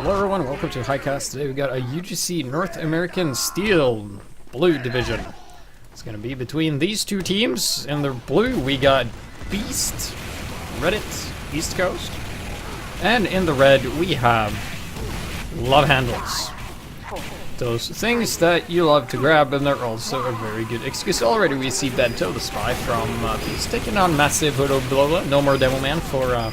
Hello everyone, welcome to Highcast. Today we got a UGC North American Steel Blue Division. It's going to be between these two teams. In the blue we got BEAST, Reddit, East Coast. And in the red we have Love Handles. Those things that you love to grab, and they're also a very good excuse. Already we see Bento the Spy from BEAST taking on massive Blola. No more Demo Man for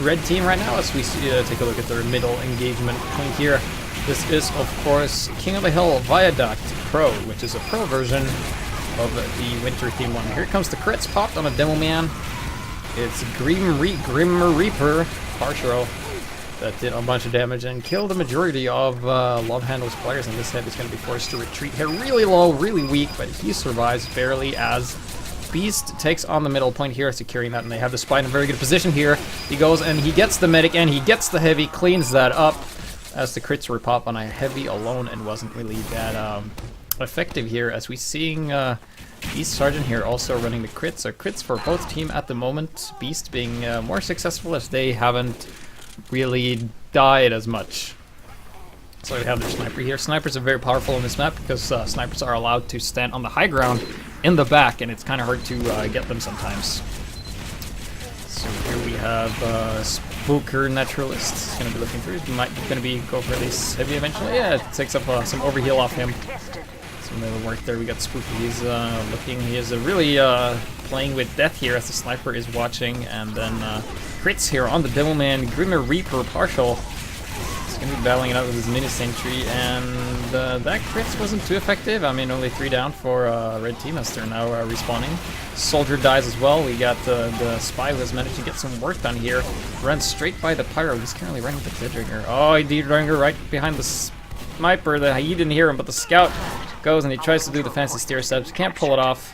red team right now, as we see, take a look at their middle engagement point here. This is, of course, King of the Hill Viaduct Pro, which is a pro version of the winter theme one. Here comes the crits popped on a Demo Man. It's Grim Reaper partial that did a bunch of damage and killed the majority of Love Handles players, and this head is going to be forced to retreat here. Really low, really weak, but he survives barely as BEAST takes on the middle point here, securing that, and they have the Spy in a very good position here. He goes and he gets the medic and he gets the heavy, cleans that up as the crits were pop on a heavy alone and wasn't really that effective here, as we seeing BEAST Sergeant here also running the crits. So crits for both team at the moment, BEAST being more successful as they haven't really died as much. So we have their sniper here. Snipers are very powerful on this map because snipers are allowed to stand on the high ground in the back, and it's kind of hard to get them sometimes. So here we have Spooker Naturalist. He's going to be looking through. He might go for this heavy eventually. Yeah, it takes up some overheal off him. Some little work there. We got Spooky. He's looking. He is really playing with death here as the sniper is watching, and then crits here on the Devilman. Grimmer Reaper partial. Gonna be battling it out with his mini sentry, and that crits wasn't too effective. I mean, only 3 down for red team as they're now respawning. Soldier dies as well. We got the Spy who has managed to get some work done here. Runs straight by the Pyro. He's currently running with the Deadringer. Oh, he Deadringer right behind the Sniper. He didn't hear him, but the Scout goes and he tries to do the fancy stair steps. Can't pull it off.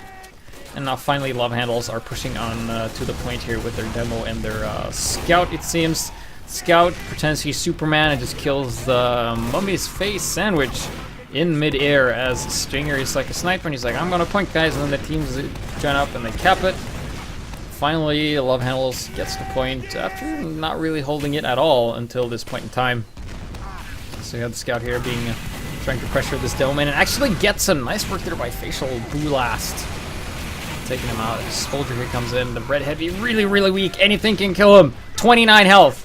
And now finally Love Handles are pushing on to the point here with their Demo and their Scout, it seems. Scout pretends he's Superman and just kills the Mummy's face sandwich in mid-air as Stringer is like a sniper and he's like, I'm gonna point, guys, and then the teams join up and they cap it. Finally, Love Handles gets the point after not really holding it at all until this point in time. So you have the Scout here trying to pressure this Domain and actually gets him. Nice work there by Facial Blast. Taking him out. Soldier here comes in. The red heavy, really weak. Anything can kill him. 29 health.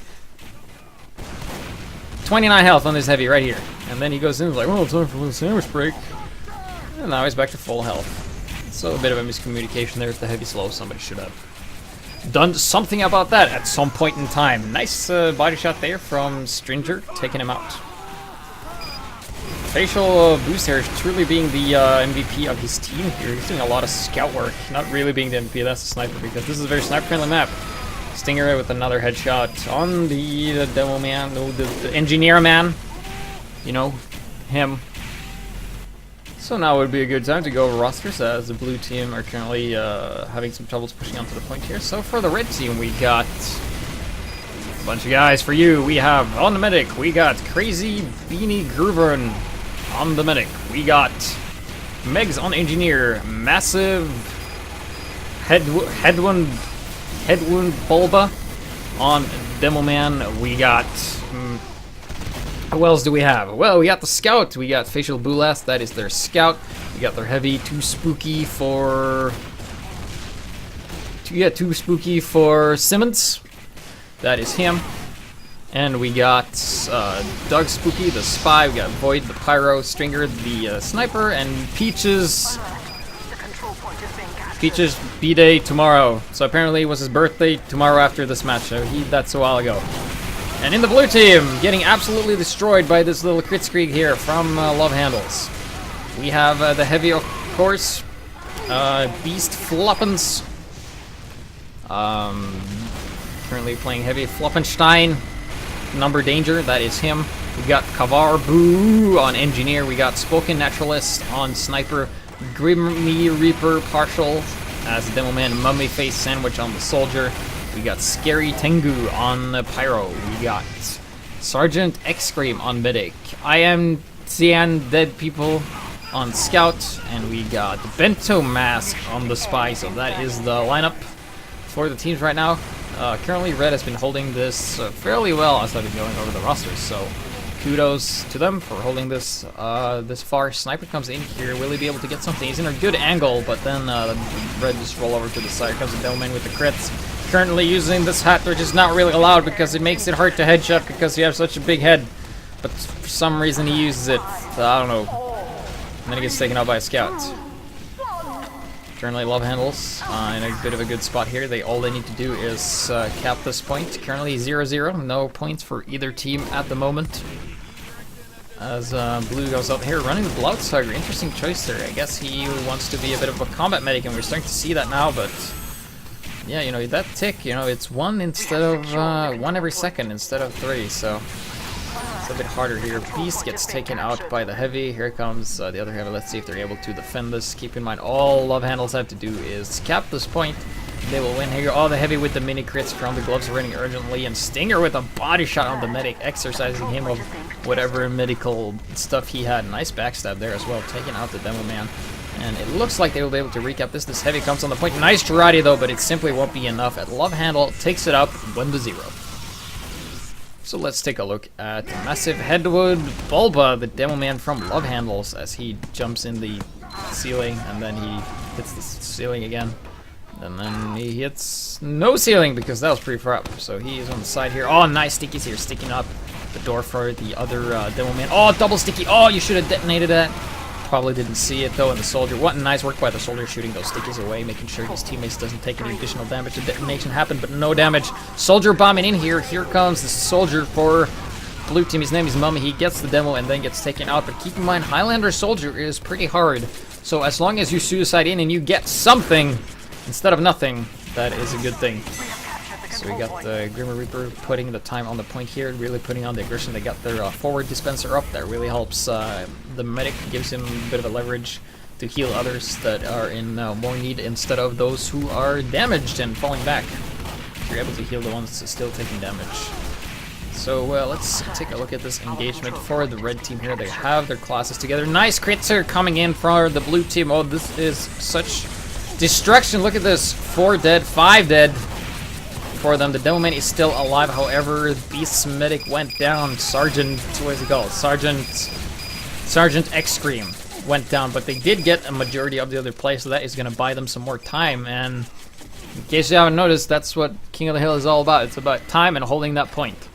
29 health on this heavy right here. And then he goes in and is like, well, it's time for a little sandwich break. And now he's back to full health. So a bit of a miscommunication there with the heavy slow. Somebody should have done something about that at some point in time. Nice body shot there from Stringer, taking him out. Facial boost here is truly being the MVP of his team here. He's doing a lot of scout work, not really being the MVP. That's the sniper, because this is a very sniper-friendly map. Stinger with another headshot on the Demo Man, the Engineer Man. You know, him. So now would be a good time to go over rosters, as the blue team are currently having some troubles pushing onto the point here. So for the red team, we got a bunch of guys for you. We have on the medic, we got Crazy Beanie Groovern on the medic. We got Megs on Engineer, Massive Headwind Bulba on Demo Man. We got who else do we have? Well, we got the Scout. We got Facial Blast. That is their Scout. We got their heavy. Too spooky for Simmons. That is him. And we got Doug Spooky, the Spy. We got Void, the Pyro, Stringer, the Sniper, and Peaches B-Day tomorrow. So apparently it was his birthday tomorrow after this match. So that's a while ago. And in the blue team, getting absolutely destroyed by this little crit screak here from Love Handles. We have the heavy, of course, Beast Floppens. Currently playing heavy Floppenstein. Number Danger, that is him. We got Kavar Boo on Engineer. We got Spoken Naturalist on Sniper. Grimmy Reaper partial as Demo Man. Mummy Face Sandwich on the Soldier. We got Scary Tengu on the Pyro. We got Sergeant X-Scream on Medic. I Am Xian Dead People on Scout. And we got Bento Mask on the Spy. So that is the lineup for the teams right now. Currently, Red has been holding this fairly well as I've been going over the rosters. So kudos to them for holding this this far. Sniper comes in here. Will he be able to get something? He's in a good angle, but then Red just roll over to the side. Comes the Devilman with the crits. Currently using this hat, which is not really allowed because it makes it hard to headshot because you have such a big head. But for some reason he uses it. So I don't know. And then he gets taken out by a scout. Currently love handles in a bit of a good spot here. All they need to do is cap this point. Currently 0-0, no points for either team at the moment. As Blue goes up here, running the Bloodsucker. Interesting choice there. I guess he wants to be a bit of a combat medic, and we're starting to see that now. But yeah, you know, that tick, you know, it's one instead of one every second instead of 3. So it's a bit harder here. Beast gets taken out by the heavy. Here comes the other heavy. Let's see if they're able to defend this. Keep in mind, all love handles have to do is cap this point. They will win here. All the heavy with the mini crits from the gloves running urgently, and Stinger with a body shot on the medic, exercising him of whatever medical stuff he had. Nice backstab there as well, taking out the demo man. And it looks like they will be able to recap this. This heavy comes on the point. Nice karate though, but it simply won't be enough. At love handle, takes it up 1-0. So let's take a look at Massive Headwood Bulba, the demo man from Love Handles, as he jumps in the ceiling and then he hits the ceiling again. And then he hits no ceiling because that was pretty far up. So he is on the side here. Oh, nice stickies here, sticking up the door for the other demo man. Oh, double sticky. Oh, you should have detonated that. Probably didn't see it though, and the soldier. What nice work by the soldier, shooting those stickies away, making sure his teammates doesn't take any additional damage. The detonation happened, but no damage. Soldier bombing in here. Here comes the soldier for Blue team. His name is Mummy. He gets the demo and then gets taken out. But keep in mind, Highlander soldier is pretty hard. So as long as you suicide in and you get something instead of nothing, that is a good thing. So we got the Grimmer Reaper putting the time on the point here, really putting on the aggression. They got their forward dispenser up. That really helps the medic, gives him a bit of a leverage to heal others that are in more need instead of those who are damaged and falling back. You're able to heal the ones still taking damage. So let's take a look at this engagement for the red team here. They have their classes together. Nice crits are coming in for the blue team. Oh, this is such destruction. Look at this. 4 dead, 5 dead. For them, the demo man is still alive. However, Beast's medic went down. Sergeant, what is it called? Sergeant X-Scream went down, but they did get a majority of the other players, so that is going to buy them some more time. And in case you haven't noticed, that's what King of the Hill is all about. It's about time and holding that point.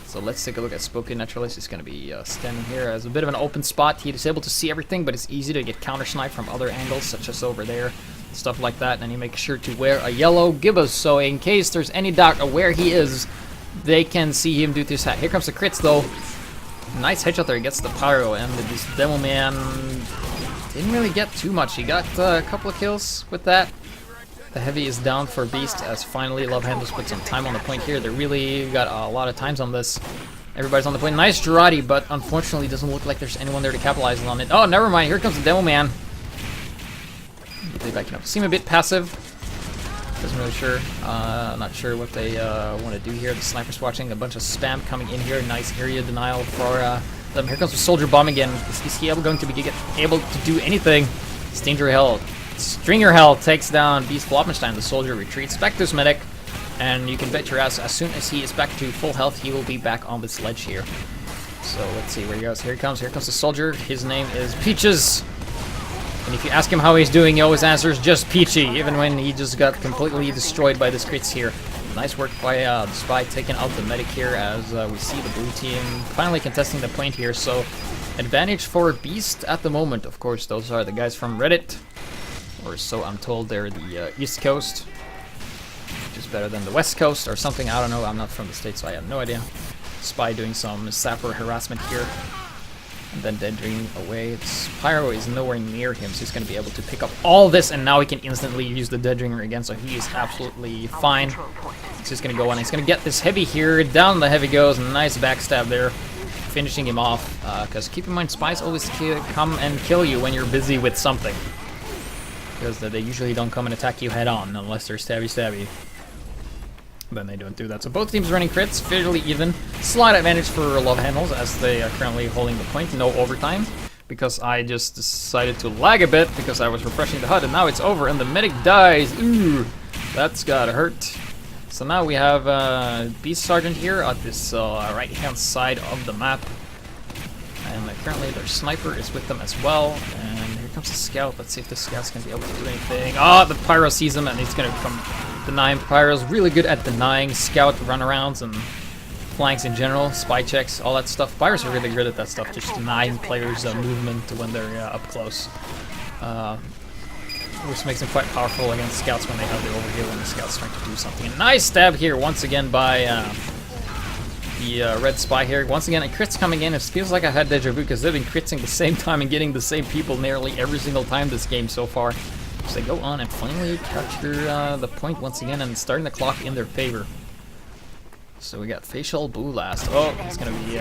So let's take a look at Spoken Naturalist. He's going to be standing here as a bit of an open spot. He is able to see everything, but it's easy to get counter-sniped from other angles, such as over there. Stuff like that, and you make sure to wear a yellow gibbous, so in case there's any doubt of where he is, they can see him do this hat. Here comes the crits though. Nice headshot there, he gets the pyro, and this demo man didn't really get too much. He got a couple of kills with that. The heavy is down for Beast, as finally Love Handles put some time on the point here. They really got a lot of times on this. Everybody's on the point. Nice Girardi, but unfortunately doesn't look like there's anyone there to capitalize on it. Oh, never mind, here comes the demo man. They backing up. Seem a bit passive. Doesn't really sure. Not sure what they want to do here. The sniper's watching. A bunch of spam coming in here. Nice area denial for them. Here comes the soldier bomb again. Is he going to be able to do anything? Stringer Hell takes down Beast Floppenstein. The soldier retreats back to his medic, and you can bet your ass as soon as he is back to full health, he will be back on this ledge here. So let's see where he goes. Here he comes. Here comes the soldier. His name is Peaches. And if you ask him how he's doing, he always answers just peachy, even when he just got completely destroyed by the crits here. Nice work by the spy taking out the medic here, as we see the blue team finally contesting the point here. So advantage for Beast at the moment. Of course, those are the guys from Reddit, or so I'm told. They're the East Coast, which is better than the West Coast or something. I don't know. I'm not from the States, so I have no idea. Spy doing some sapper harassment here. And then Dead Dream away. Pyro is nowhere near him, so he's going to be able to pick up all this, and now he can instantly use the Dead Dreamer again, so he is absolutely fine. He's just going to go on. He's going to get this heavy here. Down the heavy goes. Nice backstab there, finishing him off. Because keep in mind, spies always come and kill you when you're busy with something. Because they usually don't come and attack you head on, unless they're stabby. Then they don't do that. So both teams running crits, fairly even. Slight advantage for Love Handles, as they are currently holding the point. No overtime, because I just decided to lag a bit because I was refreshing the HUD, and now it's over, and the medic dies. Ooh, that's gotta hurt. So now we have Beast Sergeant here at this right-hand side of the map. And currently their sniper is with them as well. And here comes the scout. Let's see if the scout's going to be able to do anything. Oh, the pyro sees him and he's going to come denying. Pyro's really good at denying scout runarounds and flanks in general, spy checks, all that stuff. Pyros are really good at that stuff, just denying players' movement when they're up close. Which makes them quite powerful against scouts when they have the overheal and the scout's trying to do something. A nice stab here once again by the red spy here. Once again, a crit's coming in. It feels like I had deja vu because they've been critting the same time and getting the same people nearly every single time this game so far. So they go on and finally capture the point once again and starting the clock in their favor. So we got facial blast. Oh, he's gonna be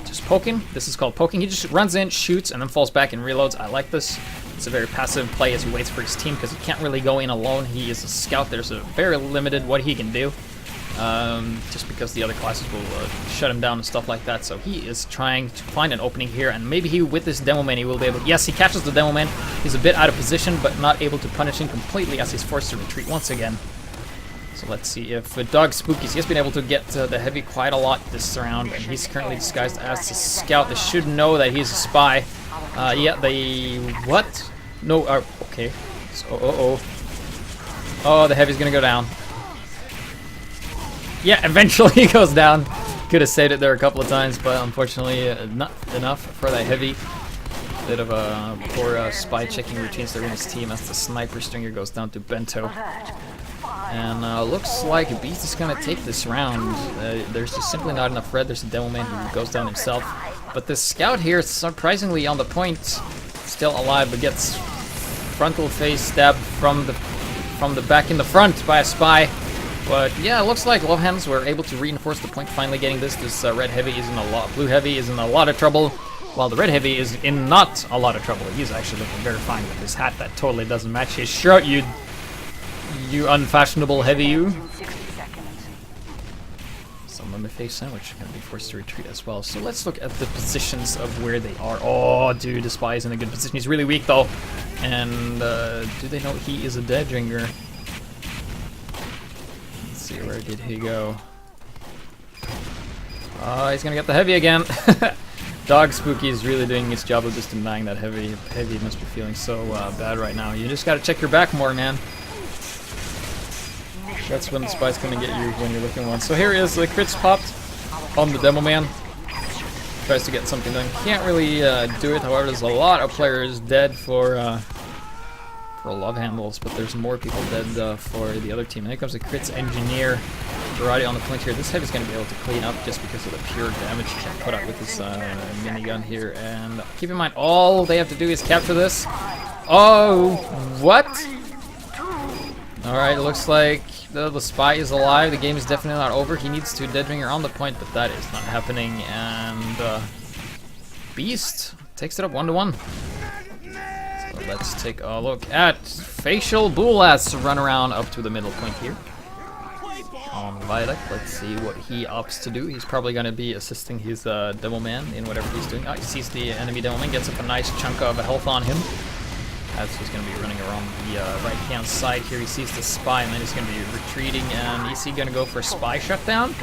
just poking. This is called poking. He just runs in, shoots, and then falls back and reloads. I like this. It's a very passive play as he waits for his team because he can't really go in alone. He is a scout. There's a very limited what he can do. Just because the other classes will shut him down and stuff like that. So he is trying to find an opening here, and maybe he, with this demo man, he will be able. Yes, he catches the demo man. He's a bit out of position, but not able to punish him completely as he's forced to retreat once again. So let's see if Dog Spookies, he has been able to get the heavy quite a lot this round, and he's currently disguised as a scout. They should know that he's a spy. Yeah, they... What? No, okay. So, oh, the heavy's gonna go down. Yeah, eventually he goes down. Could have saved it there a couple of times, but unfortunately not enough for that heavy. Bit of a poor spy checking routines there in his team as the sniper stringer goes down to Bento. And looks like Beast is going to take this round. There's just simply not enough red. There's a demo man who goes down himself. But this scout here is surprisingly on the point. Still alive, but gets frontal face stabbed from the back in the front by a spy. But yeah, it looks like Love Hands were able to reinforce the point, finally getting this. This red heavy is in a lot, blue heavy is in a lot of trouble, while the red heavy is in not a lot of trouble. He's actually looking very fine with his hat that totally doesn't match his shirt, you unfashionable heavy you. Some of my face sandwich are going to be forced to retreat as well. So let's look at the positions of where they are. Oh, dude, the spy is in a good position. He's really weak though. And do they know he is a dead ringer? Let's see, where did he go? Oh, he's gonna get the heavy again. Dog Spooky is really doing his job of just denying that heavy. Heavy must be feeling so bad right now. You just gotta check your back more, man. That's when the spies come and get you when you're looking one. So here he is, the crits popped on the demo man. Tries to get something done. Can't really do it, however, there's a lot of players dead for love handles, but there's more people dead for the other team. And here comes the crits engineer. Variety on the point here. This heavy's going to be able to clean up just because of the pure damage he can put out with this minigun here. And keep in mind, all they have to do is capture this. Oh, what? Alright, it looks like the spy is alive. The game is definitely not over. He needs to dead ringer on the point, but that is not happening. And Beast takes it up 1-1. So let's take a look at facial blast run around up to the middle point here. On Viaduct, let's see what he opts to do. He's probably going to be assisting his demo man in whatever he's doing. Oh, he sees the enemy demo man, gets up a nice chunk of health on him. As he's going to be running around the right-hand side here. He sees the spy, and then he's going to be retreating. And is he going to go for a spy shutdown?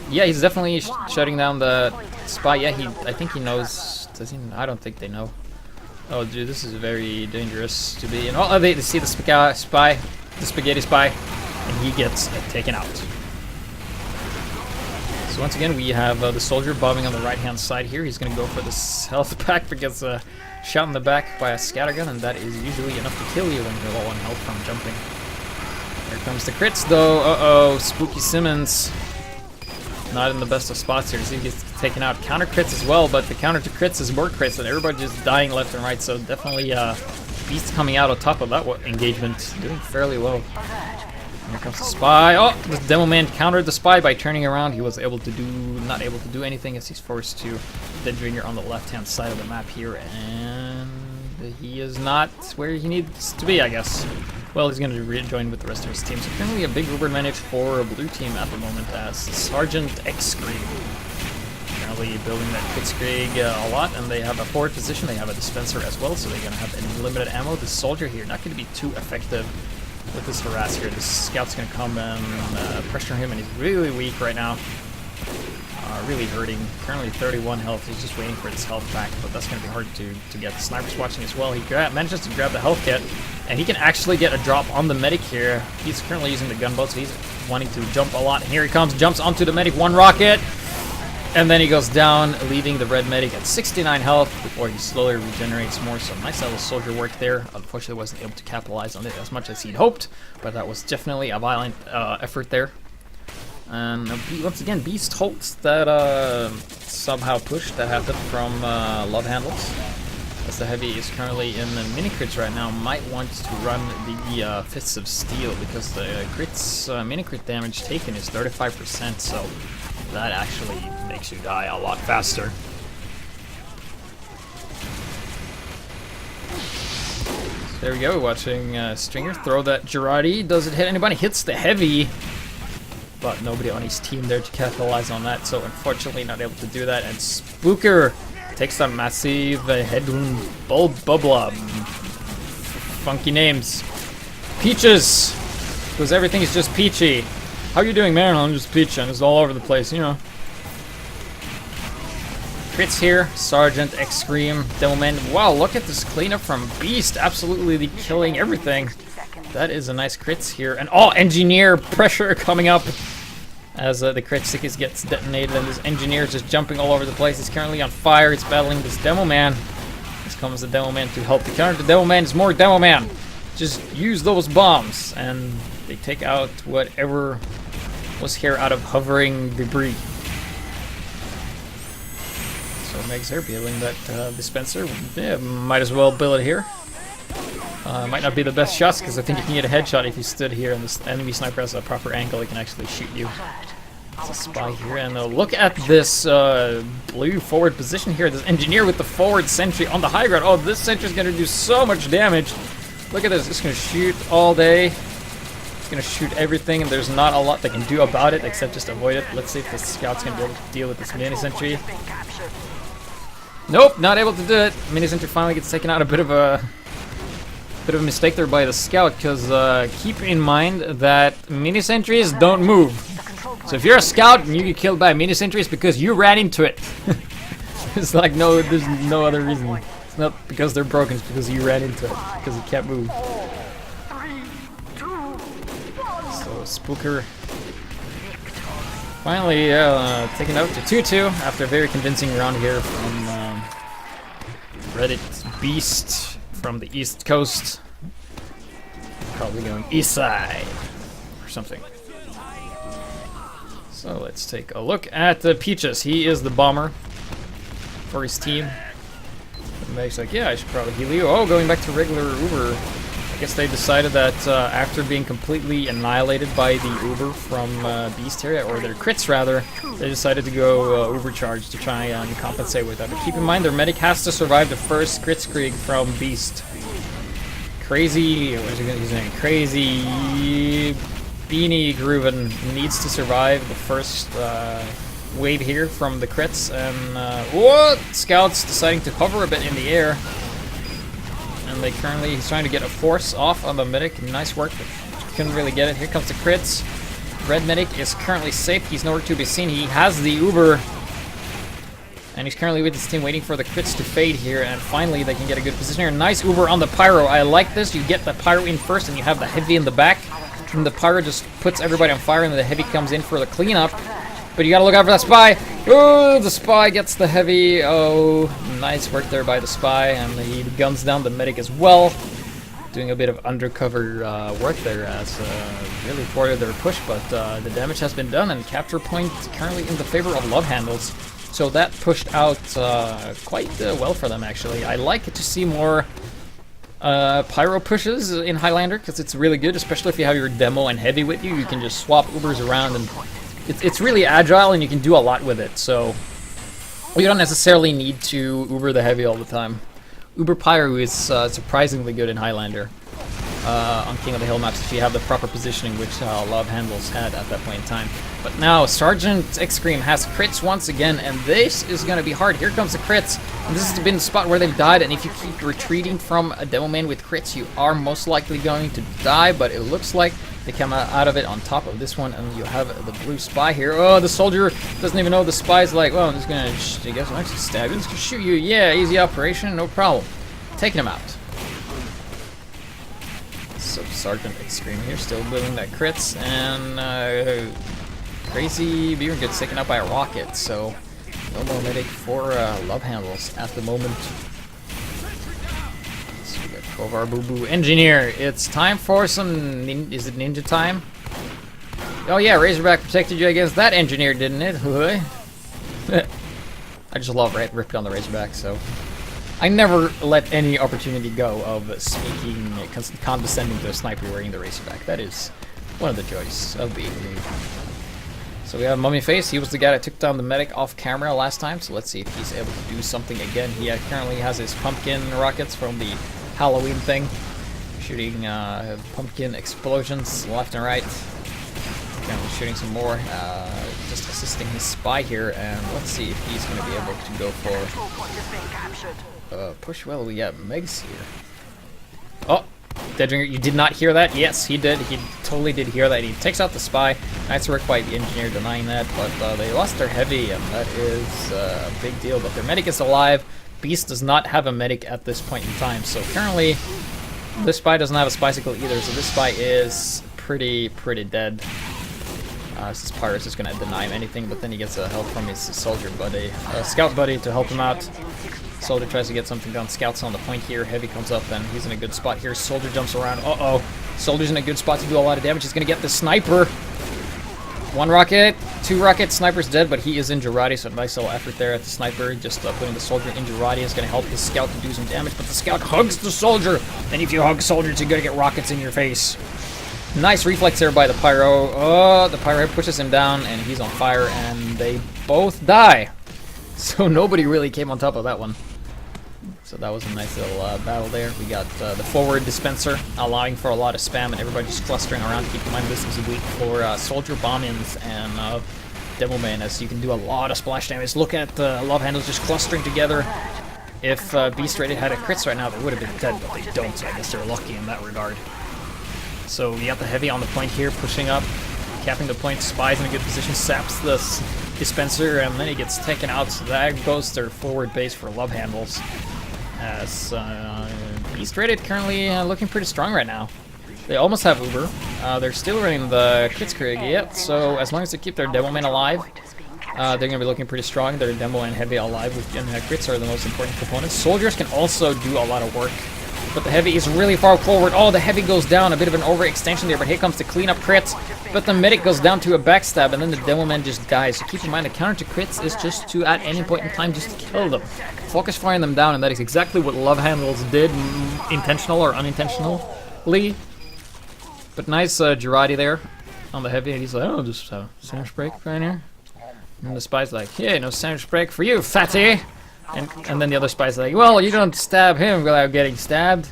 Yeah, he's definitely shutting down the spy. Yeah, I think he knows. Does he? I don't think they know. Oh, dude, this is very dangerous to be in. Oh, they see the spy, the spaghetti spy, and he gets taken out. So once again, we have the soldier bobbing on the right-hand side here. He's going to go for this health pack because shot in the back by a scattergun, and that is usually enough to kill you when you're low on health from jumping. Here comes the crits, though. Uh-oh, Spooky Simmons. Not in the best of spots here. So he gets taken out. Counter crits as well, but the counter to crits is more crits, and everybody just dying left and right. So definitely Beast coming out on top of that engagement, doing fairly well. Here comes the spy. Oh, the demo man countered the spy by turning around. He was not able to do anything as he's forced to dead ringer on the left-hand side of the map here, and he is not where he needs to be, I guess. Well, he's going to rejoin with the rest of his team. So currently a big reward advantage for a blue team at the moment as Sergeant X-Krieg. Currently building that Blitzkrieg a lot, and they have a forward position. They have a dispenser as well, so they're going to have unlimited ammo. The soldier here not going to be too effective with this harass here. This scout's going to come and pressure him, and he's really weak right now. really hurting. Currently 31 health. He's just waiting for his health back, but that's going to be hard to get. The sniper's watching as well. He manages to grab the health kit, and he can actually get a drop on the medic here. He's currently using the gunboat, so he's wanting to jump a lot. And here he comes, jumps onto the medic, one rocket, and then he goes down, leaving the red medic at 69 health before he slowly regenerates more. So nice little soldier work there. Unfortunately, wasn't able to capitalize on it as much as he'd hoped, but that was definitely a violent effort there. And once again, Beast holds that somehow push that happened from love handles. As the heavy is currently in the mini crits right now, might want to run the Fists of Steel because the crits mini crit damage taken is 35%, so that actually makes you die a lot faster. So there we go, watching Stringer throw that Girardi. Does it hit anybody? Hits the heavy, but nobody on his team there to capitalize on that, so unfortunately not able to do that. And Spooker takes a massive head wound. Bubla. Funky names. Peaches, because everything is just peachy. How you doing, man? I'm just peachy, and it's all over the place, you know. Crits here, Sergeant, X-Scream, Demoman. Wow, look at this cleanup from Beast. Absolutely killing everything. That is a nice crits here. And Engineer pressure coming up as the crit stick gets detonated, and this Engineer is just jumping all over the place. He's currently on fire. It's battling this Demo Man. This comes the Demo Man to help the counter. The Demo Man is more Demo Man. Just use those bombs, and they take out whatever was here out of hovering debris. So Meg's here building that dispenser. Yeah, might as well build it here. Might not be the best shots because I think you can get a headshot if you stood here and the enemy sniper has a proper angle. He can actually shoot you. It's a spy here, and look at this blue forward position here. This Engineer with the forward sentry on the high ground. Oh, this sentry is going to do so much damage. Look at this. It's going to shoot all day. It's going to shoot everything, and there's not a lot they can do about it except just avoid it. Let's see if the scout's going to be able to deal with this mini sentry. Nope, not able to do it. Mini sentry finally gets taken out. A bit of a mistake there by the scout, because keep in mind that mini sentries don't move. So if you're a scout and you get killed by a mini sentry, it's because you ran into it. It's like there's no other reason. It's not because they're broken, it's because you ran into it, because it can't move. So Spooker finally taken out to 2-2 after a very convincing round here from Reddit Beast from the East Coast. Probably going east side or something. So let's take a look at Peaches. He is the bomber for his team. And Meg's like, yeah, I should probably heal you. Oh, going back to regular Uber. I guess they decided that after being completely annihilated by the Uber from Beast here, or their crits rather, they decided to go Uber charge to try and compensate with that. But keep in mind, their medic has to survive the first crit streak from Beast. Crazy, what is he gonna say? Crazy Beanie Grooven needs to survive the first wave here from the crits, and what? Scouts deciding to hover a bit in the air. And he's trying to get a force off on the medic. Nice work, but couldn't really get it. Here comes the crits. Red medic is currently safe. He's nowhere to be seen. He has the Uber, and he's currently with his team waiting for the crits to fade here, and finally they can get a good position here. Nice Uber on the Pyro. I like this. You get the Pyro in first, and you have the Heavy in the back. And the Pyro just puts everybody on fire, and the Heavy comes in for the cleanup. But you gotta look out for that Spy. Oh, the Spy gets the Heavy. Oh, nice work there by the Spy, and he guns down the medic as well. Doing a bit of undercover work there as really thwarted their push, but the damage has been done, and capture point currently in the favor of love handles. So that pushed out quite well for them, actually. I like to see more Pyro pushes in Highlander, because it's really good, especially if you have your Demo and Heavy with you. You can just swap Ubers around, and it's really agile, and you can do a lot with it. So you don't necessarily need to Uber the Heavy all the time. Uber Pyro is surprisingly good in Highlander on King of the Hill maps if you have the proper positioning, which Love Handles had at that point in time. But now Sergeant X-Scream has crits once again, and this is going to be hard. Here comes the crits, and this has been the spot where they've died, and if you keep retreating from a Demo Man with crits, you are most likely going to die, but it looks like They come out of it on top of this one, and you have the blue spy here. Oh, the soldier doesn't even know the spy's like, well, I'm just gonna, I guess I'm actually stab you. I'm just gonna shoot you. Yeah, easy operation, no problem. Taking him out. So Sergeant Extreme here, still building that crits, and Crazy Beaver gets taken out by a rocket, so no more medic for love handles at the moment. So we got 12-hour boo-boo engineer. It's time for some, is it ninja time? Oh yeah, Razorback protected you against that engineer, didn't it? I just love ripping on the Razorback, so I never let any opportunity go of speaking condescending to a sniper wearing the Razorback. That is one of the joys of being me. So we have Mummy Face. He was the guy that took down the medic off camera last time, so let's see if he's able to do something again. He currently has his pumpkin rockets from the Halloween thing, shooting pumpkin explosions left and right. Currently shooting some more, just assisting his spy here, and let's see if he's going to be able to go for push. Well, we got Megs here. Oh, Deadringer, you did not hear that? Yes, he did. He totally did hear that. He takes out the spy. Nice work by the engineer denying that, but they lost their heavy, and that is a big deal. But their medic is alive. Beast does not have a medic at this point in time, so currently this spy doesn't have a spycicle either, so this spy is pretty dead. This Pyro is just going to deny him anything, but then he gets help from his soldier buddy, scout buddy to help him out. Soldier tries to get something done. Scout's on the point here. Heavy comes up, and he's in a good spot here. Soldier jumps around. Uh-oh. Soldier's in a good spot to do a lot of damage. He's going to get the sniper. 1 rocket, 2 rockets. Sniper's dead, but he is in Girardi, so nice little effort there at the sniper. Just putting the soldier in Girardi is going to help his scout to do some damage, but the scout hugs the soldier. And if you hug soldiers, you're going to get rockets in your face. Nice reflex there by the Pyro. Oh, the Pyro pushes him down, and he's on fire, and they both die. So nobody really came on top of that one. So that was a nice little battle there. We got the forward dispenser, allowing for a lot of spam, and everybody just clustering around. Keep in mind this is weak for soldier bomb-ins and demo man, as you can do a lot of splash damage. Look at love handles just clustering together. If Beast Rated had a crits right now, they would have been dead, but they don't, so I guess they're lucky in that regard. So we got the heavy on the point here, pushing up, capping the point. Spy's in a good position, saps the dispenser, and then he gets taken out. So that goes their forward base for love handles. As Beast Rated currently looking pretty strong right now. They almost have Uber. They're still running the Kritzkrieg yet, so as long as they keep their demo man alive, they're going to be looking pretty strong. Their demo and heavy alive, with crits are the most important components. Soldiers can also do a lot of work, but the heavy is really far forward. Oh, the heavy goes down, a bit of an overextension there, but here comes the cleanup crits. But the medic goes down to a backstab, and then the demo man just dies. So keep in mind, the counter to crits is just to, at any point in time, just kill them. Focus firing them down, and that is exactly what love handles did, intentional or unintentionally. But nice Girardi there on the heavy, and he's like, oh, just sandwich break right here. And the spy's like, yeah, no sandwich break for you, fatty! And then the other spy's like, well, you don't stab him without getting stabbed.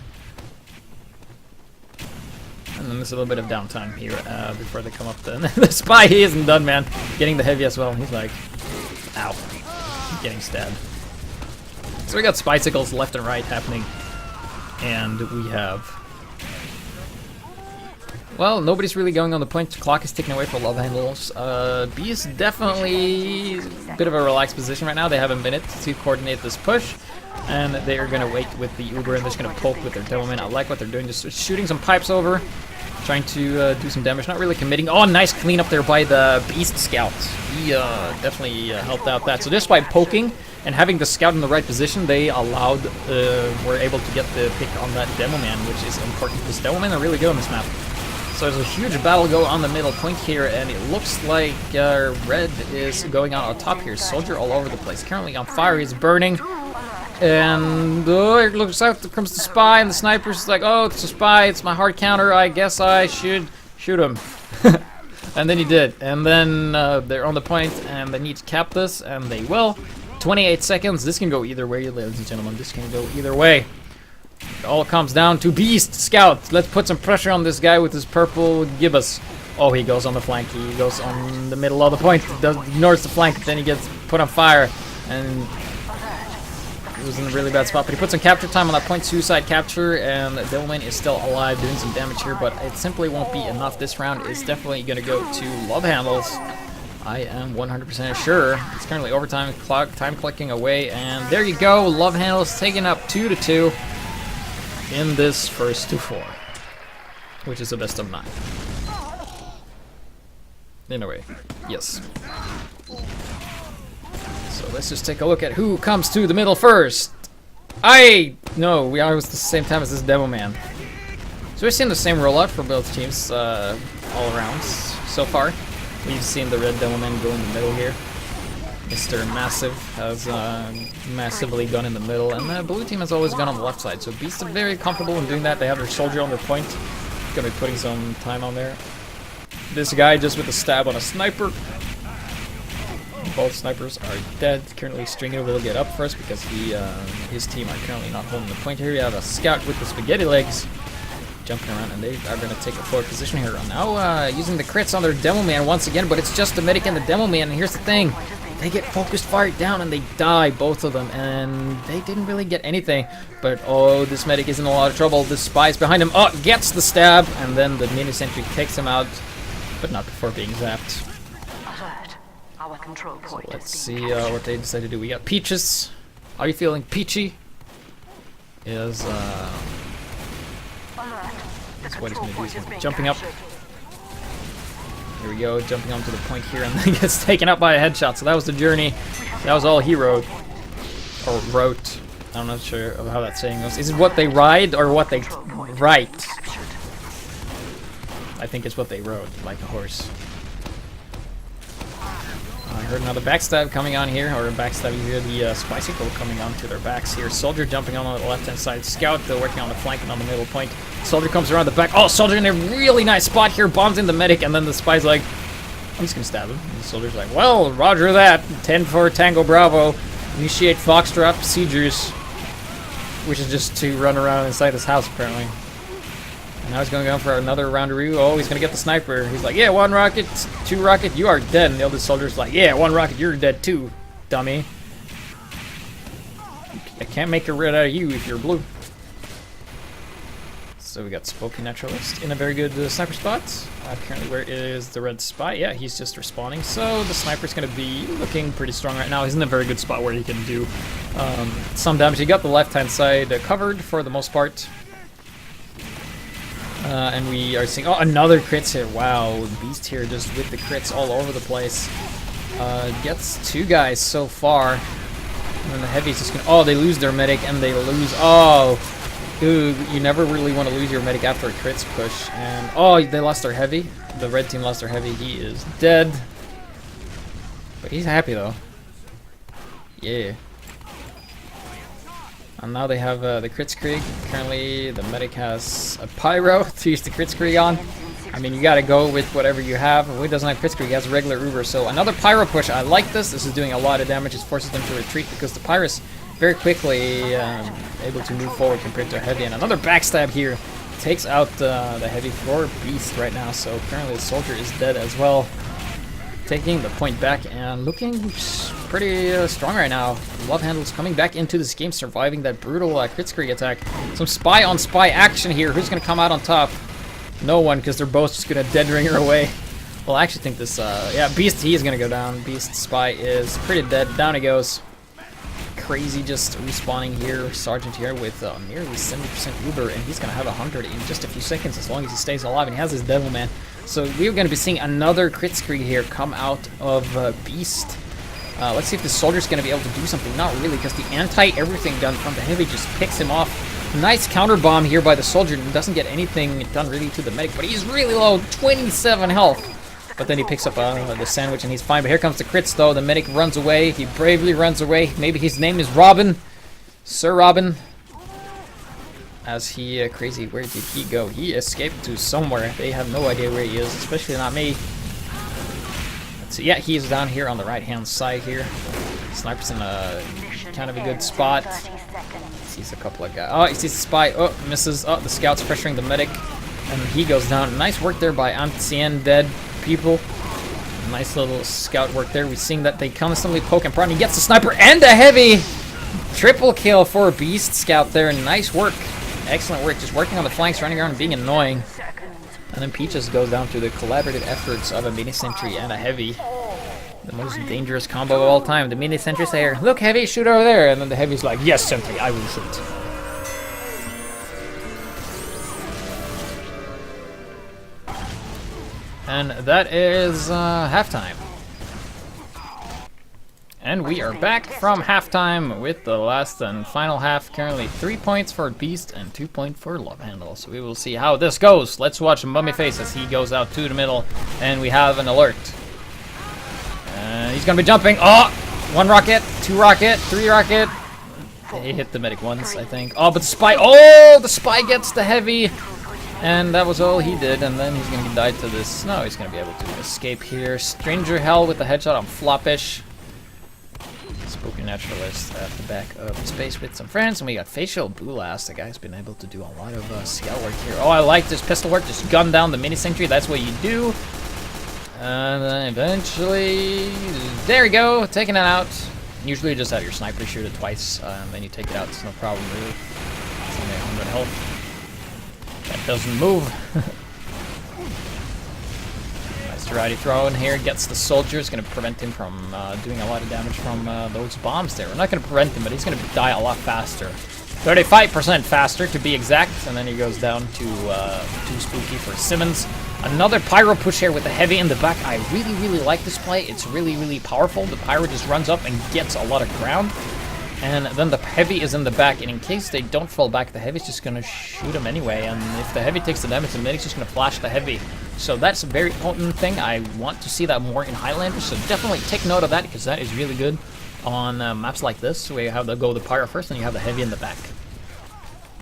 And then there's a little bit of downtime here before they come up. The spy, he isn't done, man. Getting the heavy as well. He's like, ow, getting stabbed. So we got spicicles left and right happening. And we have... Well, nobody's really going on the point. The clock is ticking away for love handles. B is definitely a bit of a relaxed position right now. They have a minute to coordinate this push. And they are going to wait with the Uber, and they're just going to poke with their demo man. I like what they're doing, just shooting some pipes over. Trying to do some damage, not really committing. Oh, nice cleanup there by the Beast Scout. He definitely helped out that. So just by poking and having the scout in the right position, they allowed, were able to get the pick on that demo man, which is important because demo men are really good on this map. So there's a huge battle go on the middle point here, and it looks like red is going out on top here. Soldier all over the place. Currently on fire, he's burning. And it looks like there comes the spy, and the sniper's like, oh, it's a spy, it's my hard counter, I guess I should shoot him. And then he did. And then they're on the point, and they need to cap this, and they will. 28 seconds. This can go either way, ladies and gentlemen. This can go either way. It all comes down to Beast Scout. Let's put some pressure on this guy with his purple gibbous. Oh, he goes on the flank. He goes on the middle of the point. Ignores the flank. Then he gets put on fire. And It was in a really bad spot, but he puts some capture time on that point, suicide capture, and Devilman is still alive, doing some damage here, but it simply won't be enough this round. It's definitely going to go to Love Handles. I am 100% sure. It's currently overtime, time clicking away, and there you go. Love Handles taking up 2-2 in this first 2-4, which is the best of 9. In a way, yes. So let's just take a look at who comes to the middle first. No, we are at the same time as this Devilman. So we've seen the same rollout for both teams all around so far. We've seen the red Devilman go in the middle here. Mr. Massive has massively gone in the middle, and the blue team has always gone on the left side. So Beast are very comfortable in doing that. They have their soldier on their point. Gonna be putting some time on there. This guy just with a stab on a sniper. Both snipers are dead. Currently Stringer will get up first because his team are currently not holding the point here. We have a scout with the spaghetti legs jumping around, and they are going to take a forward position here. Now using the crits on their Devilman once again, but it's just the medic and the Devilman, and here's the thing. They get focused fired down and they die, both of them, and they didn't really get anything. But oh, this medic is in a lot of trouble. The spy's behind him. Oh, gets the stab, and then the mini sentry takes him out, but not before being zapped. So let's see what they decide to do. We got Peaches. Are you feeling peachy? Is that's what he's going to do. He's going to be jumping up. Here we go, jumping onto the point here, and then gets taken out by a headshot. So that was the journey. That was all he rode. Or wrote. I'm not sure of how that saying goes. Is it what they ride or what they write? I think it's what they rode, like a horse. I heard another backstab coming on here, or a backstab. You hear the Spicycle coming onto their backs here. Soldier jumping on the left-hand side. Scout, though, working on the flank and on the middle point. Soldier comes around the back. Oh, Soldier in a really nice spot here. Bombs in the medic, and then the Spy's like, I'm just going to stab him. And the Soldier's like, well, roger that. 10 for Tango Bravo. Initiate Foxtrot procedures. Which is just to run around inside this house, apparently. And now he's going to go for another roundaroo. Oh, he's going to get the sniper. He's like, yeah, 1 rocket, 2 rocket, you are dead. And the other soldier's like, yeah, 1 rocket, you're dead too, dummy. I can't make a red out of you if you're blue. So we got Spooky Naturalist in a very good sniper spot. Currently, where is the red spy? Yeah, he's just respawning. So the sniper's going to be looking pretty strong right now. He's in a very good spot where he can do some damage. He got the left-hand side covered for the most part. And we are seeing, oh, another crits here. Wow, Beast here just with the crits all over the place. Gets 2 guys so far. And then the heavy's just gonna, oh, they lose their medic and they lose, oh, dude, you never really want to lose your medic after a crits push. And, oh, they lost their heavy. The red team lost their heavy. He is dead. But he's happy though. Yeah. And now they have the Kritzkrieg. Currently, the medic has a Pyro to use the Kritzkrieg on. I mean, you gotta go with whatever you have. He doesn't have Kritzkrieg, he has a regular Uber. So another Pyro push. I like this. This is doing a lot of damage. It forces them to retreat because the Pyro's very quickly able to move forward compared to a Heavy. And another backstab here takes out the Heavy for Beast right now. So currently the Soldier is dead as well. Taking the point back and looking pretty strong right now. Love Handles coming back into this game, surviving that brutal Kritzkrieg attack. Some spy on spy action here. Who's going to come out on top? No one, because they're both just going to dead ringer away. Well, I actually think this, yeah, Beast, he is going to go down. Beast spy is pretty dead. Down he goes. Crazy just respawning here. Sergeant here with nearly 70% Uber, and he's going to have 100 in just a few seconds as long as he stays alive, and he has his Devilman. So we're going to be seeing another Kritzkrieg here come out of Beast. Let's see if the Soldier's going to be able to do something. Not really, because the anti-everything gun from the Heavy just picks him off. Nice counter bomb here by the Soldier. Doesn't get anything done really to the medic, but he's really low, 27 health. But then he picks up the sandwich and he's fine. But here comes the crits though. The medic runs away. He bravely runs away. Maybe his name is Robin. Sir Robin. As he, crazy, where did he go? He escaped to somewhere. They have no idea where he is, especially not me. Let's see. Yeah, he's down here on the right-hand side here. Sniper's in a kind of a good spot. Sees a couple of guys. Oh, he sees the spy. Oh, misses. Oh, the scout's pressuring the medic. And he goes down. Nice work there by Ancien, dead people. Nice little scout work there. We're seeing that they constantly poke and prod. He gets the sniper and the Heavy. Triple kill for Beast Scout there. Nice work. Excellent work. Just working on the flanks, running around and being annoying. And then Peaches goes down to the collaborative efforts of a mini sentry and a heavy. The most dangerous combo of all time. The mini sentry say, "Look, heavy, shoot over there." And then the heavy's like, "Yes, sentry, I will shoot." And that is halftime. And we are back from halftime with the last and final half. Currently 3 points for Beast and 2 points for Love Handle. So we will see how this goes. Let's watch Mummy Face as he goes out to the middle. And we have an alert. And he's going to be jumping. Oh! 1 rocket, 2 rocket, 3 rocket. He hit the medic once, I think. Oh, but the spy. Oh! The spy gets the heavy. And that was all he did. And then he's going to die to this. No, he's going to be able to escape here. Stranger Hell with the headshot on Floppish. Spooky Naturalist at the back of space with some friends, and we got Facial Blast. The guy's been able to do a lot of scout work here. Oh, I like this pistol work. Just gun down the mini sentry. That's what you do. And then eventually, there we go, taking it out. Usually you just have your sniper shoot it twice, and then you take it out. It's no problem really. It's only 100 health. That doesn't move. Karate throw in here gets the soldier. It's going to prevent him from doing a lot of damage from those bombs there. We're not going to prevent him, but he's going to die a lot faster. 35% faster to be exact. And then he goes down to too spooky for Simmons. Another pyro push here with the heavy in the back. I really, really like this play. It's really, really powerful. The pyro just runs up and gets a lot of ground. And then the heavy is in the back, and in case they don't fall back, the heavy's just going to shoot him anyway. And if the heavy takes the damage, the medic's just going to flash the heavy. So that's a very potent thing. I want to see that more in Highlander, so definitely take note of that, because that is really good on maps like this, where you have the go the pyro first, and you have the heavy in the back.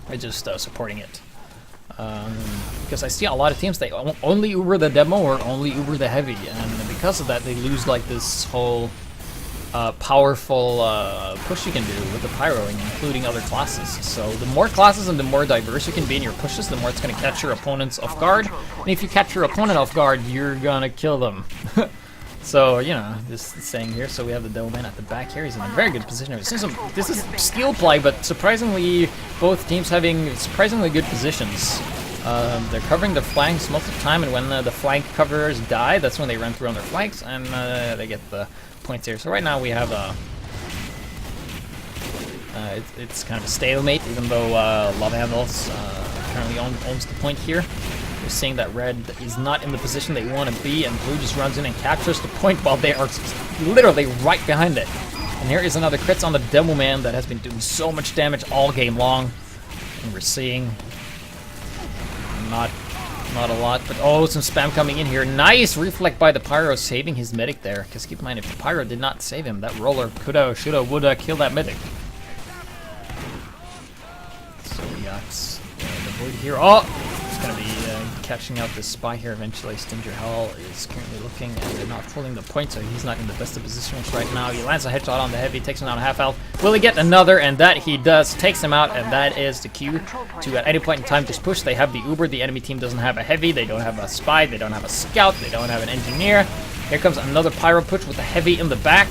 They're just supporting it. Because I see a lot of teams, they only Uber the demo or only Uber the heavy, and because of that, they lose like this whole powerful push you can do with the pyroing, including other classes. So the more classes and the more diverse you can be in your pushes, the more it's going to catch your opponents off guard. And if you catch your opponent off guard, you're going to kill them. So, you know, this saying here. So we have the Devilman at the back here. He's in a very good position. This is skill play, but surprisingly, both teams having surprisingly good positions. They're covering their flanks most of the time, and when the flank coverers die, that's when they run through on their flanks, and they get the points here. So right now we have it's kind of a stalemate, even though Love Handles currently owns the point here. We're seeing that red is not in the position they want to be, and blue just runs in and captures the point while they are literally right behind it. And here is another crits on the Devilman that has been doing so much damage all game long. And we're seeing not a lot, but oh, some spam coming in here. Nice reflect by the pyro, saving his medic there. Because keep in mind, if the pyro did not save him, that roller coulda, shoulda, woulda killed that medic. So we got the void here. Oh, it's gonna be catching out this spy here eventually. Stinger Hell is currently looking, and they're not pulling the point, so he's not in the best of positions right now. He lands a headshot on the heavy, takes him down to half health. Will he get another? And that he does. Takes him out, and that is the cue to at any point in time just push. They have the Uber. The enemy team doesn't have a heavy. They don't have a spy. They don't have a scout. They don't have an engineer. Here comes another pyro push with the heavy in the back.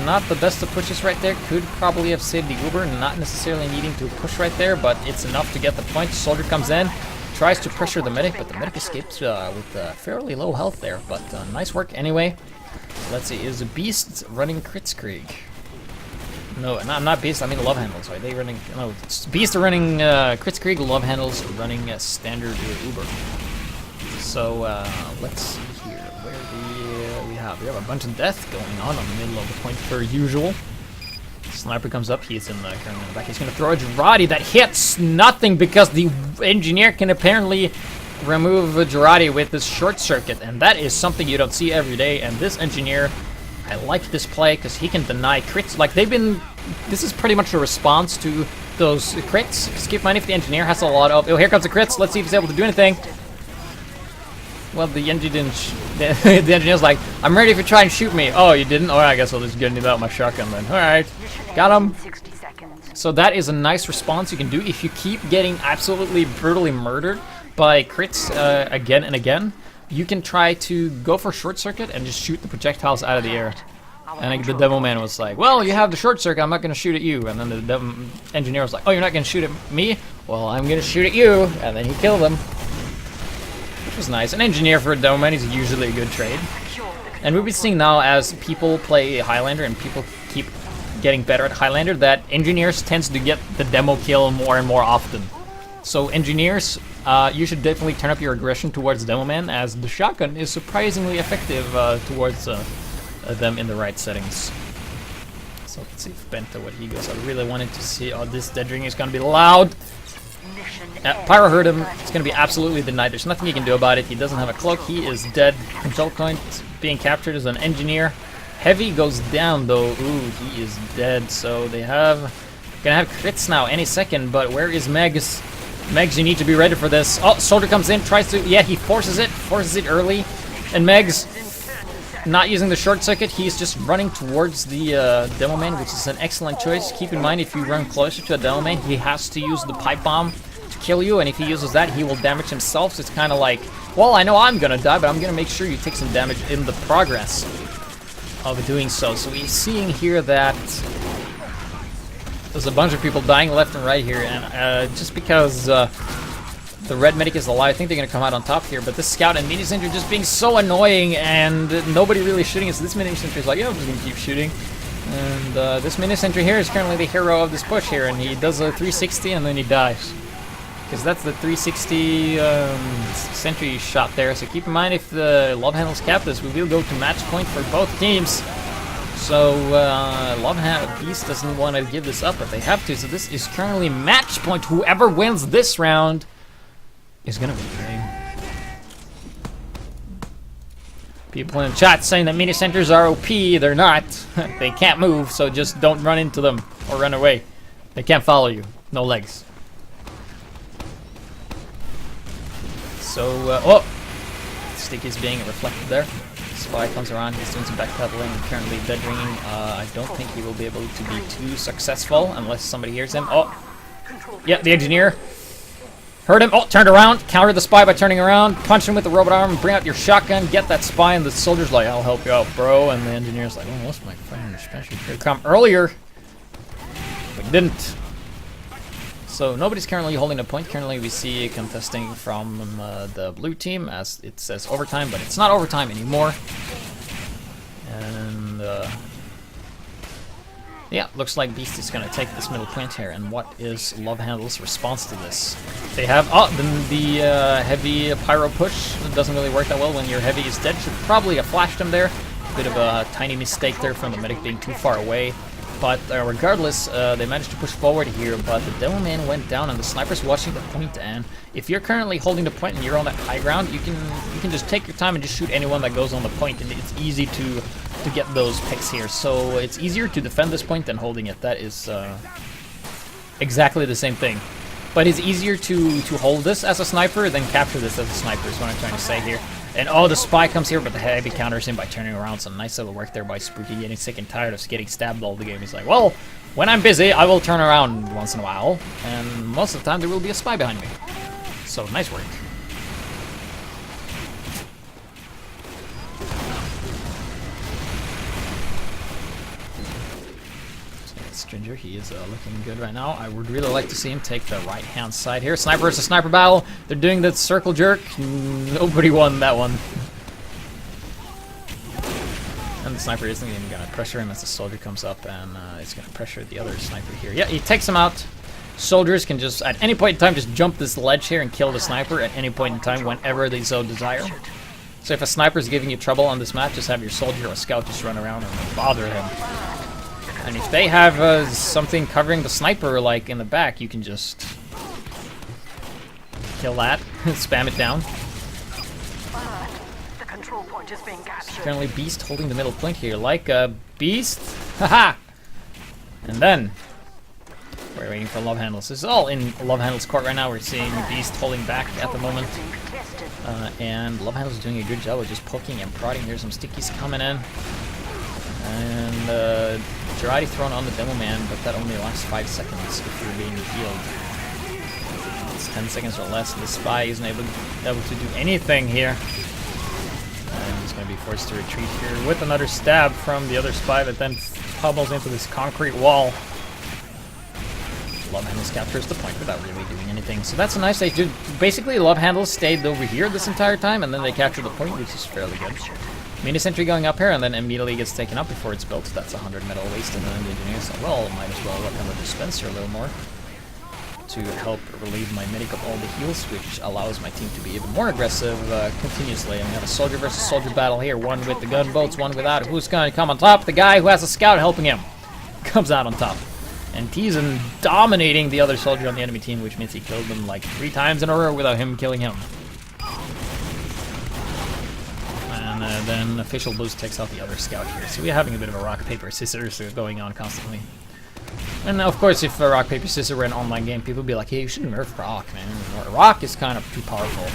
Not the best of pushes right there. Could probably have saved the Uber, not necessarily needing to push right there, but it's enough to get the point. Soldier comes in, tries to pressure the medic, but the medic escapes with fairly low health there. But nice work anyway. Let's see, is the Beast running Kritzkrieg? No, not Beast, I mean Love Handles. Are they running? No, Beast are running Kritzkrieg, Love Handles running standard Uber. So let's see here. Where do we have? We have a bunch of death going on the middle of the point per usual. Sniper comes up, he's in the currently in the back. He's going to throw a Girardi that hits nothing because the engineer can apparently remove a Girardi with this short circuit, and that is something you don't see every day. And this engineer, I like this play because he can deny crits. Like they've been, this is pretty much a response to those crits. Just keep in mind if the engineer has a lot of, oh, here comes the crits. Let's see if he's able to do anything. Well, the engineer didn't. The engineer's like, I'm ready if you try and shoot me. Oh, you didn't? Alright, I guess I'll just get into that with my shotgun then. Alright, got him. So that is a nice response you can do if you keep getting absolutely brutally murdered by crits again and again. You can try to go for short circuit and just shoot the projectiles out of the air. And like, the demo man was like, well, you have the short circuit, I'm not going to shoot at you. And then the engineer was like, oh, you're not going to shoot at me? Well, I'm going to shoot at you. And then he killed him. Which was nice. An engineer for a demo man is usually a good trade. And we'll be seeing now as people play Highlander and people keep getting better at Highlander that engineers tends to get the demo kill more and more often. So engineers, you should definitely turn up your aggression towards demo man, as the shotgun is surprisingly effective towards them in the right settings. So let's see if Benta, what he goes. I really wanted to see. Oh, this dead ring is gonna be loud. Pyro heard him. It's gonna be absolutely denied. There's nothing you can do about it. He doesn't have a cloak. He is dead. Control point being captured as an engineer. Heavy goes down though. Ooh, he is dead. So they have gonna have crits now any second. But where is Megs? Megs, you need to be ready for this. Oh, Soldier comes in, tries to. Yeah, he forces it early, and Megs. Not using the short circuit, he's just running towards the demo man, which is an excellent choice. Keep in mind, if you run closer to a demo man, he has to use the pipe bomb to kill you, and if he uses that, he will damage himself. So it's kind of like, well, I know I'm gonna die, but I'm gonna make sure you take some damage in the progress of doing so. So we're seeing here that there's a bunch of people dying left and right here, and just because the red medic is alive, I think they're going to come out on top here, but this scout and mini sentry just being so annoying and nobody really shooting. So this mini sentry is like, yeah, I'm just going to keep shooting. And this mini sentry here is currently the hero of this push here, and he does a 360 and then he dies. Because that's the 360 sentry shot there. So keep in mind, if the Love Handles cap this, we will go to match point for both teams. So Beast doesn't want to give this up, but they have to. So this is currently match point. Whoever wins this round is gonna be great. People in chat saying that mini centers are OP. They're not. They can't move, so just don't run into them or run away. They can't follow you. No legs. So, oh! Stick is being reflected there. Spy comes around, he's doing some backpedaling, currently dead ringing. I don't think he will be able to be too successful unless somebody hears him. Oh! Yeah, the engineer. Heard him. Oh, turned around. Countered the spy by turning around. Punch him with the robot arm. Bring out your shotgun. Get that spy. And the soldier's like, I'll help you out, bro. And the engineer's like, oh, what's my friend? Special should come earlier. But didn't. So nobody's currently holding a point. Currently we see contesting from the blue team, as it says overtime, but it's not overtime anymore. And yeah, looks like Beast is going to take this middle point here. And what is Love Handle's response to this? They have, oh, the heavy pyro push. It doesn't really work that well when your heavy is dead. Should probably have flashed him there. Bit of a tiny mistake there from the medic being too far away. But regardless, they managed to push forward here, but the demo man went down and the sniper's watching the point. And if you're currently holding the point and you're on that high ground, you can just take your time and just shoot anyone that goes on the point, and it's easy to get those picks here. So it's easier to defend this point than holding it. That is exactly the same thing. But it's easier to hold this as a sniper than capture this as a sniper is what I'm trying to say here. And oh, the spy comes here, but the heavy counters him by turning around. Some nice little work there by Spooky, getting sick and tired of getting stabbed all the game. He's like, well, when I'm busy, I will turn around once in a while, and most of the time there will be a spy behind me. So, nice work. Stringer, he is looking good right now. I would really like to see him take the right-hand side here. Sniper versus sniper battle. They're doing the circle jerk. Nobody won that one. And the sniper isn't even going to pressure him as the soldier comes up, and it's going to pressure the other sniper here. Yeah, he takes him out. Soldiers can just, at any point in time, just jump this ledge here and kill the sniper at any point in time whenever they so desire. So if a sniper is giving you trouble on this map, just have your soldier or scout just run around and bother him. And if they have something covering the sniper, like in the back, you can just kill that, spam it down. The control point is being captured. Currently Beast holding the middle point here, like a Beast. Haha! And then we're waiting for Love Handles. This is all in Love Handles court right now. We're seeing Beast holding back at the moment. And Love Handles is doing a good job of just poking and prodding. There's some stickies coming in. And Girardi thrown on the demo man, but that only lasts 5 seconds if you're being healed. It's 10 seconds or less, and the spy isn't able to do anything here. And he's going to be forced to retreat here with another stab from the other spy that then pummels into this concrete wall. Love Handles captures the point without really doing anything. So that's a nice. They did basically Love Handles stayed over here this entire time, and then they captured the point, which is fairly good. Mini sentry going up here, and then immediately gets taken up before it's built. That's 100 metal wasted, and then the engineers like, well, might as well Love Handle dispenser a little more to help relieve my medic of all the heals, which allows my team to be even more aggressive continuously. And we have a soldier versus soldier battle here. One with the gunboats, one without. Who's going to come on top? The guy who has a scout helping him comes out on top. And Tizen dominating the other soldier on the enemy team, which means he killed them like 3 times in a row without him killing him. And then Official Boost takes out the other scout here. So we're having a bit of a rock, paper, scissors going on constantly. And of course, if rock, paper, scissors were an online game, people would be like, hey, you shouldn't nerf rock, man. Rock is kind of too powerful.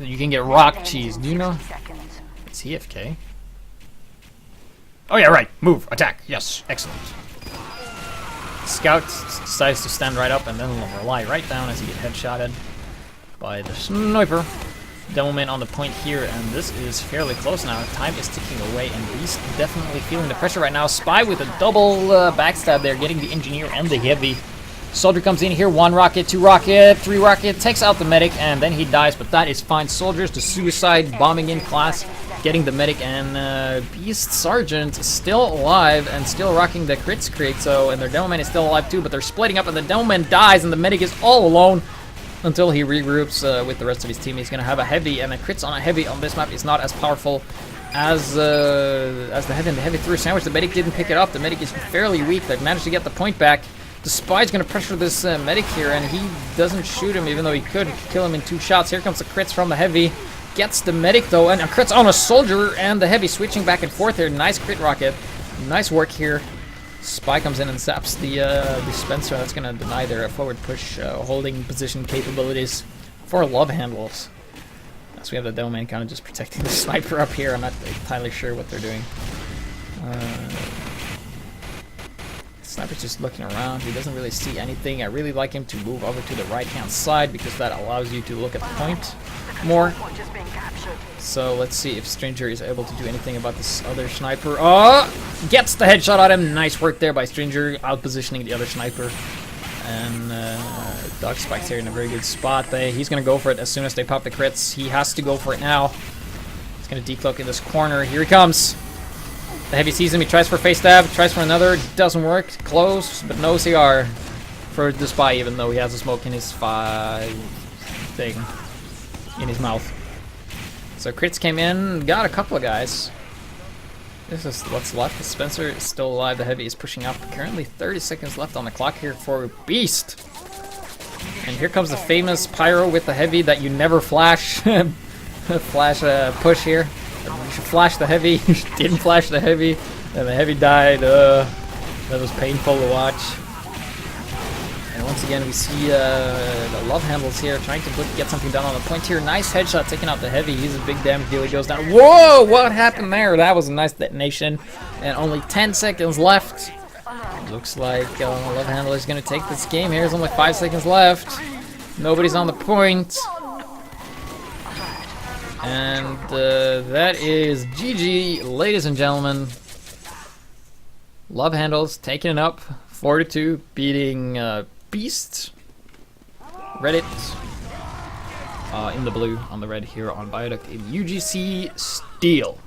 You can get rock cheese. Do you know? It's AFK. Oh yeah, right. Move. Attack. Yes. Excellent. Scout decides to stand right up and then lie right down as he gets headshotted by the sniper. Devilman on the point here, and this is fairly close now. Time is ticking away, and Beast definitely feeling the pressure right now. Spy with a double backstab there, getting the engineer and the heavy. Soldier comes in here, 1 rocket, 2 rocket, 3 rocket, takes out the medic, and then he dies, but that is fine. Soldiers, the suicide bombing in class, getting the medic, and Beast Sergeant is still alive and still rocking the crits crate, so, and their Devilman is still alive too, but they're splitting up, and the Devilman dies, and the medic is all alone until he regroups with the rest of his team. He's going to have a heavy, and the crits on a heavy on this map is not as powerful as the heavy, and the heavy threw a sandwich. The medic didn't pick it up. The medic is fairly weak. They've managed to get the point back. The spy's going to pressure this medic here, and he doesn't shoot him, even though he could kill him in 2 shots. Here comes the crits from the heavy. Gets the medic, though, and a crits on a soldier, and the heavy switching back and forth here. Nice crit rocket. Nice work here. Spy comes in and zaps the dispenser. That's going to deny their forward push holding position capabilities for Love Handles. So we have the Devilman kind of just protecting the sniper up here. I'm not entirely sure what they're doing. Sniper's just looking around. He doesn't really see anything. I really like him to move over to the right-hand side because that allows you to look at the point more. So let's see if Stranger is able to do anything about this other sniper. Oh! Gets the headshot on him. Nice work there by Stranger, out-positioning the other sniper. And Dog Spike's here in a very good spot. He's going to go for it as soon as they pop the crits. He has to go for it now. He's going to decloak in this corner. Here he comes. The heavy sees him. He tries for face stab. Tries for another. Doesn't work. Close, but no CR for the spy, even though he has a smoke in his thing in his mouth. So crits came in, got a couple of guys. This is what's left. Spencer is still alive. The heavy is pushing up. Currently 30 seconds left on the clock here for Beast. And here comes the famous pyro with the heavy that you never flash. Flash push here. You should flash the heavy. You didn't flash the heavy. And the heavy died. That was painful to watch. And once again, we see the Love Handles here trying to get something done on the point here. Nice headshot taking out the heavy. He's a big damage dealer. He goes down. Whoa! What happened there? That was a nice detonation. And only 10 seconds left. Looks like Love Handle is going to take this game here. There's only 5 seconds left. Nobody's on the point. And that is GG, ladies and gentlemen. Love Handles taking it up. 4-2, beating Beast. Reddit in the blue, on the red here on Viaduct in UGC Steel.